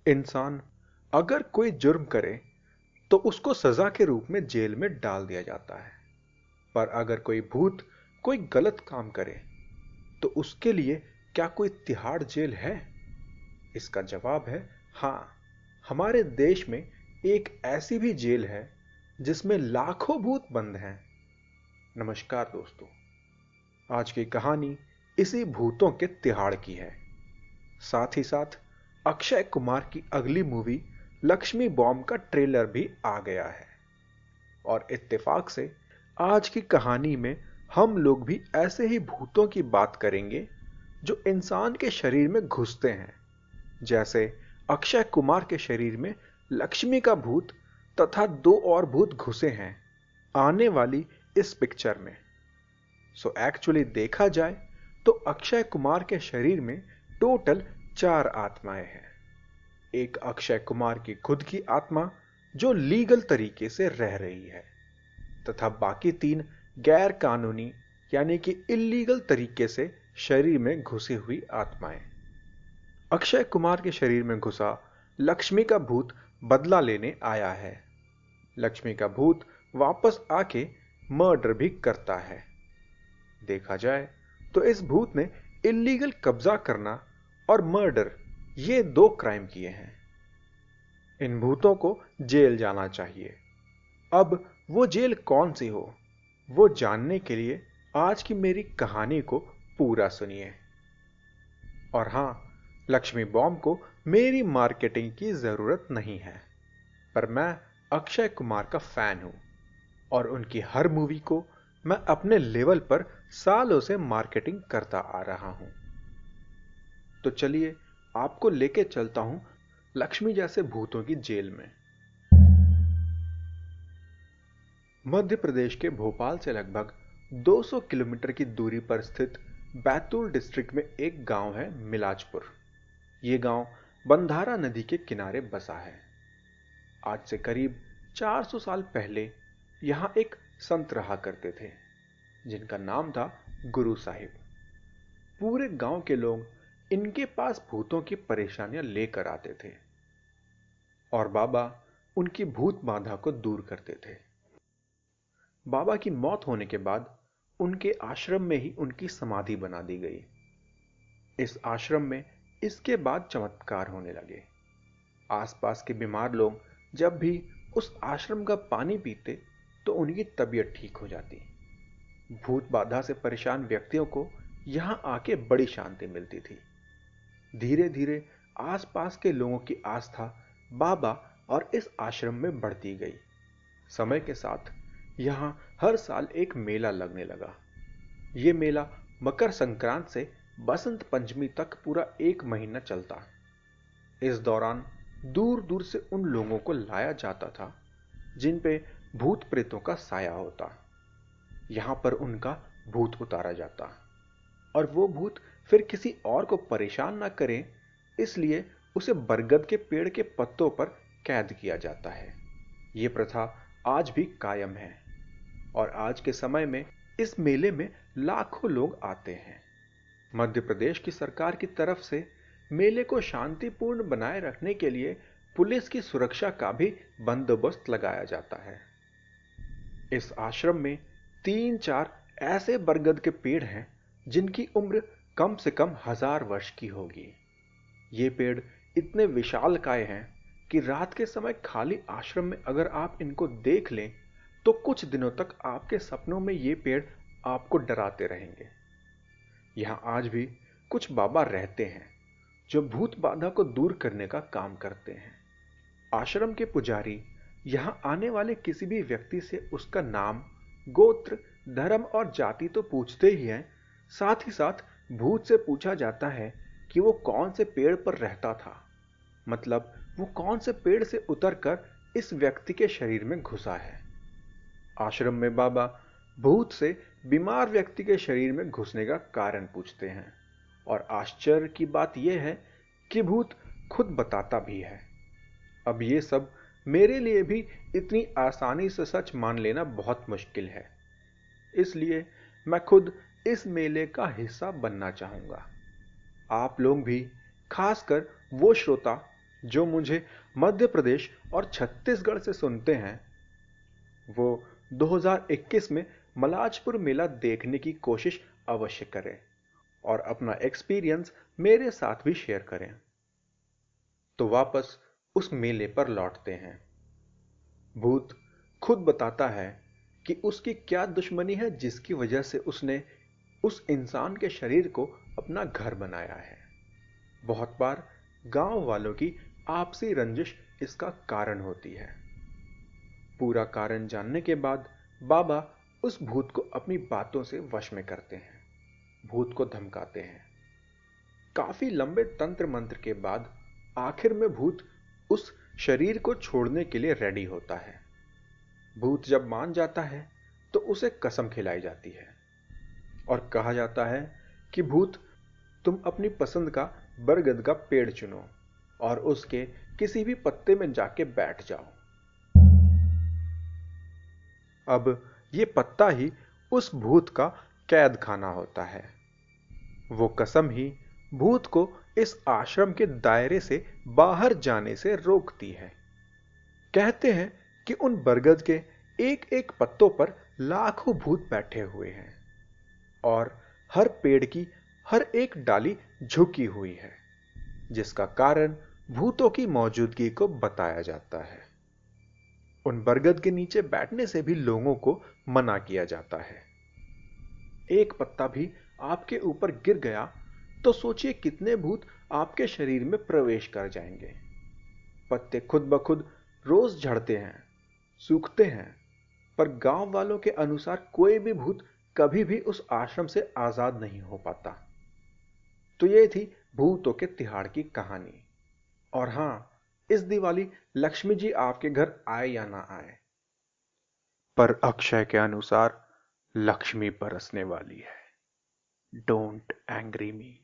इंसान अगर कोई जुर्म करे तो उसको सजा के रूप में जेल में डाल दिया जाता है। पर अगर कोई भूत कोई गलत काम करे तो उसके लिए क्या कोई तिहाड़ जेल है? इसका जवाब है हाँ। हमारे देश में एक ऐसी भी जेल है जिसमें लाखों भूत बंद हैं। नमस्कार दोस्तों, आज की कहानी इसी भूतों के तिहाड़ की है। साथ ही साथ अक्षय कुमार की अगली मूवी लक्ष्मी बॉम्ब का ट्रेलर भी आ गया है। और इत्तेफाक से आज की कहानी में हम लोग भी ऐसे ही भूतों की बात करेंगे जो इंसान के शरीर में घुसते हैं, जैसे अक्षय कुमार के शरीर में लक्ष्मी का भूत तथा दो और भूत घुसे हैं आने वाली इस पिक्चर में। सो एक्चुअली देखा जाए तो अक्षय कुमार के शरीर में टोटल 4 आत्माएं हैं। एक अक्षय कुमार की खुद की आत्मा जो लीगल तरीके से रह रही है, तथा बाकी 3 गैर कानूनी यानी कि इल्लीगल तरीके से शरीर में घुसी हुई आत्माएं। अक्षय कुमार के शरीर में घुसा लक्ष्मी का भूत बदला लेने आया है। लक्ष्मी का भूत वापस आके मर्डर भी करता है। देखा जाए तो इस भूत ने इल्लीगल कब्जा करना और मर्डर, ये 2 क्राइम किए हैं। इन भूतों को जेल जाना चाहिए। अब वो जेल कौन सी हो, वो जानने के लिए आज की मेरी कहानी को पूरा सुनिए। और हां, लक्ष्मी बॉम्ब को मेरी मार्केटिंग की जरूरत नहीं है, पर मैं अक्षय कुमार का फैन हूं और उनकी हर मूवी को मैं अपने लेवल पर सालों से मार्केटिंग करता आ रहा हूं। तो चलिए आपको लेके चलता हूं लक्ष्मी जैसे भूतों की जेल में। मध्य प्रदेश के भोपाल से लगभग 200 किलोमीटर की दूरी पर स्थित बैतूल डिस्ट्रिक्ट में एक गांव है मिलाजपुर। यह गांव बंधारा नदी के किनारे बसा है। आज से करीब 400 साल पहले यहां एक संत रहा करते थे जिनका नाम था गुरु साहिब। पूरे गांव के लोग इनके पास भूतों की परेशानियां लेकर आते थे और बाबा उनकी भूत बाधा को दूर करते थे। बाबा की मौत होने के बाद उनके आश्रम में ही उनकी समाधि बना दी गई। इस आश्रम में इसके बाद चमत्कार होने लगे। आसपास के बीमार लोग जब भी उस आश्रम का पानी पीते तो उनकी तबीयत ठीक हो जाती। भूत बाधा से परेशान व्यक्तियों को यहां आके बड़ी शांति मिलती थी। धीरे धीरे आसपास के लोगों की आस्था बाबा और इस आश्रम में बढ़ती गई। समय के साथ यहां हर साल एक मेला लगने लगा। यह मेला मकर संक्रांत से बसंत पंचमी तक पूरा 1 महीना चलता। इस दौरान दूर दूर से उन लोगों को लाया जाता था जिन पे भूत प्रेतों का साया होता। यहां पर उनका भूत उतारा जाता और वो भूत फिर किसी और को परेशान ना करें, इसलिए उसे बरगद के पेड़ के पत्तों पर कैद किया जाता है। यह प्रथा आज भी कायम है और आज के समय में इस मेले में लाखों लोग आते हैं। मध्य प्रदेश की सरकार की तरफ से मेले को शांतिपूर्ण बनाए रखने के लिए पुलिस की सुरक्षा का भी बंदोबस्त लगाया जाता है। इस आश्रम में 3-4 ऐसे बरगद के पेड़ हैं जिनकी उम्र कम से कम 1000 वर्ष की होगी। ये पेड़ इतने विशालकाय हैं कि रात के समय खाली आश्रम में अगर आप इनको देख लें तो कुछ दिनों तक आपके सपनों में ये पेड़ आपको डराते रहेंगे। यहां आज भी कुछ बाबा रहते हैं जो भूत बाधा को दूर करने का काम करते हैं। आश्रम के पुजारी यहां आने वाले किसी भी व्यक्ति से उसका नाम, गोत्र, धर्म और जाति तो पूछते ही हैं, साथ ही साथ भूत से पूछा जाता है कि वो कौन से पेड़ पर रहता था, मतलब वो कौन से पेड़ से उतरकर इस व्यक्ति के शरीर में घुसा है। आश्रम में बाबा भूत से बीमार व्यक्ति के शरीर में घुसने का कारण पूछते हैं और आश्चर्य की बात यह है कि भूत खुद बताता भी है। अब ये सब मेरे लिए भी इतनी आसानी से सच मान लेना बहुत मुश्किल है, इसलिए मैं खुद इस मेले का हिस्सा बनना चाहूंगा। आप लोग भी, खासकर वो श्रोता जो मुझे मध्य प्रदेश और छत्तीसगढ़ से सुनते हैं, वो 2021 में मलाजपुर मेला देखने की कोशिश अवश्य करें और अपना एक्सपीरियंस मेरे साथ भी शेयर करें। तो वापस उस मेले पर लौटते हैं। भूत खुद बताता है कि उसकी क्या दुश्मनी है जिसकी वजह से उसने उस इंसान के शरीर को अपना घर बनाया है। बहुत बार गांव वालों की आपसी रंजिश इसका कारण होती है। पूरा कारण जानने के बाद बाबा उस भूत को अपनी बातों से वश में करते हैं, भूत को धमकाते हैं। काफी लंबे तंत्र मंत्र के बाद आखिर में भूत उस शरीर को छोड़ने के लिए रेडी होता है। भूत जब मान जाता है तो उसे कसम खिलाई जाती है और कहा जाता है कि भूत, तुम अपनी पसंद का बरगद का पेड़ चुनो और उसके किसी भी पत्ते में जाके बैठ जाओ। अब ये पत्ता ही उस भूत का कैद खाना होता है। वो कसम ही भूत को इस आश्रम के दायरे से बाहर जाने से रोकती है। कहते हैं कि उन बरगद के एक एक पत्तों पर लाखों भूत बैठे हुए हैं और हर पेड़ की हर एक डाली झुकी हुई है, जिसका कारण भूतों की मौजूदगी को बताया जाता है। उन बरगद के नीचे बैठने से भी लोगों को मना किया जाता है। एक पत्ता भी आपके ऊपर गिर गया तो सोचिए कितने भूत आपके शरीर में प्रवेश कर जाएंगे। पत्ते खुद ब खुद रोज झड़ते हैं, सूखते हैं, पर गांव वालों के अनुसार कोई भी भूत कभी भी उस आश्रम से आजाद नहीं हो पाता। तो ये थी भूतों के तिहाड़ की कहानी। और हां, इस दिवाली लक्ष्मी जी आपके घर आए या ना आए, पर अक्षय के अनुसार लक्ष्मी बरसने वाली है। Don't angry me.